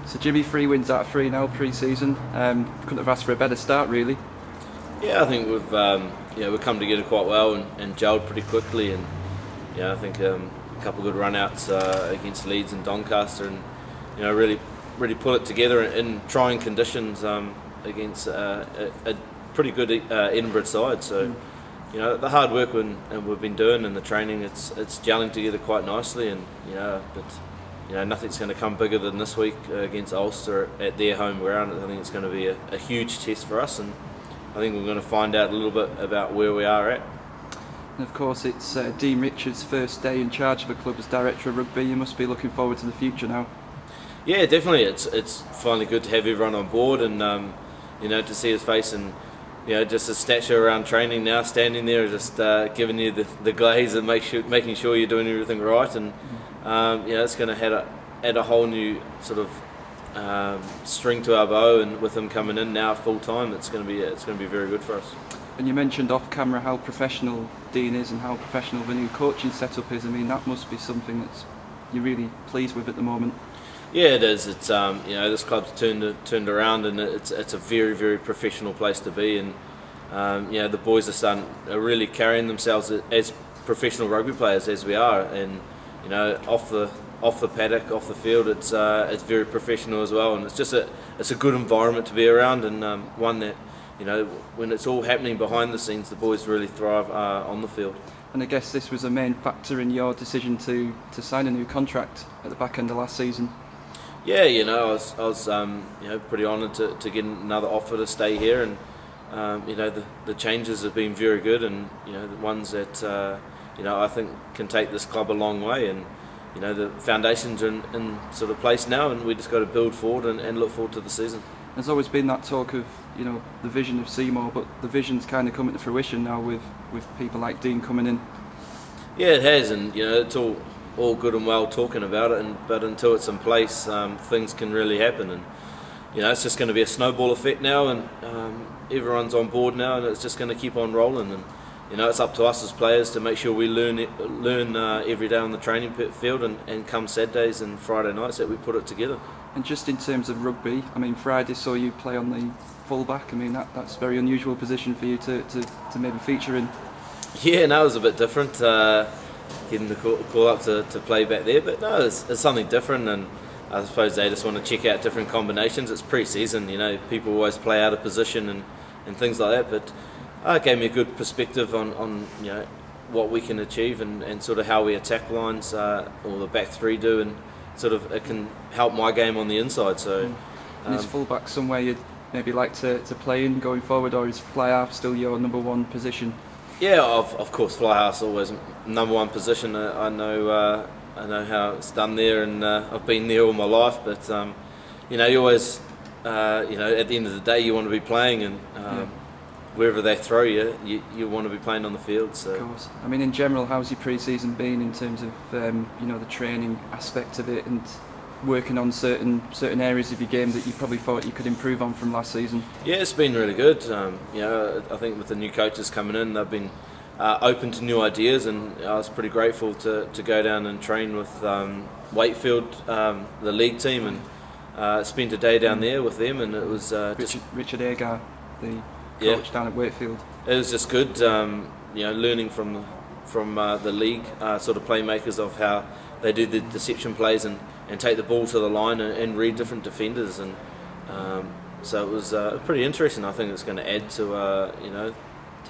So Jimmy, 3 wins out of 3 now pre-season. Couldn't have asked for a better start, really. Yeah, I think we've come together quite well and gelled pretty quickly, and I think a couple of good run-outs against Leeds and Doncaster, and really pull it together in trying conditions against a pretty good Edinburgh side. So the hard work and we've been doing and the training, it's gelling together quite nicely, and nothing's going to come bigger than this week against Ulster at their home ground. I think it's going to be a huge test for us, and I think we're going to find out a little bit about where we are at. And of course, it's Dean Richards' first day in charge of the club as director of rugby. You must be looking forward to the future now. Yeah, definitely. It's finally good to have everyone on board, and to see his face and just his stature around training now, standing there, just giving you the glaze and making sure you're doing everything right, and it's going to add a whole new sort of string to our bow, and with him coming in now full time, it's going to be very good for us. And you mentioned off camera how professional Dean is and how professional the new coaching setup is. I mean, that must be something that's you're really pleased with at the moment. Yeah, it is. It's this club's turned around, and it's a very, very professional place to be, and the boys are really carrying themselves as professional rugby players as we are, and off the paddock, off the field, it's very professional as well, and it's a good environment to be around, and one that when it's all happening behind the scenes, the boys really thrive on the field. And I guess this was a main factor in your decision to sign a new contract at the back end of last season. Yeah, I was pretty honoured to get another offer to stay here, and the changes have been very good, and the ones that I think can take this club a long way, and the foundations are in sort of place now, and we just got to build forward and look forward to the season. There's always been that talk of the vision of Seymour, but the vision's kind of coming to fruition now with people like Dean coming in. Yeah, it has, and it's all good and well talking about it, but until it's in place, things can really happen, and it's just going to be a snowball effect now, and everyone's on board now, and it's just going to keep on rolling, and it's up to us as players to make sure we learn every day on the training field, and come Saturdays and Friday nights that we put it together. And just in terms of rugby, I mean, Friday saw you play on the full-back. I mean, that's a very unusual position for you to maybe feature in. Yeah, no, it was a bit different, getting the call up to play back there, but no, it's something different, and I suppose they just want to check out different combinations. It's pre-season, people always play out of position and things like that, but it gave me a good perspective on what we can achieve and sort of how we attack lines, or the back three do, and sort of it can help my game on the inside. So, is fullback somewhere you'd maybe like to play in going forward, or is fly half still your number one position? Yeah, of course, fly half's always number one position. I know how it's done there, and I've been there all my life. But you always, at the end of the day, you want to be playing, and wherever they throw you, you want to be playing on the field. So. Of course. I mean, in general, how's your pre-season been in terms of the training aspect of it and working on certain areas of your game that you probably thought you could improve on from last season? Yeah, it's been really good. I think with the new coaches coming in, they've been open to new ideas, and I was pretty grateful to go down and train with Wakefield, the league team, and spent a day down there with them, and it was Richard Agar, the coach down at Wakefield. It was just good, learning from the league sort of playmakers of how they do the deception plays and take the ball to the line and read different defenders, and so it was pretty interesting. I think it's going to add to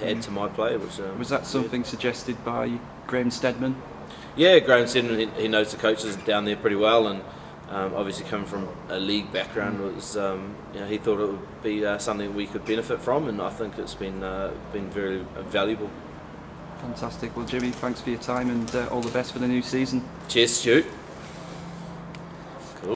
add to my play. Which was that something suggested by Graham Steadman? Yeah, Graham Steadman, he knows the coaches down there pretty well, and obviously coming from a league background, was he thought it would be something we could benefit from, and I think it's been very valuable. Fantastic. Well, Jimmy, thanks for your time, and all the best for the new season. Cheers, Stu.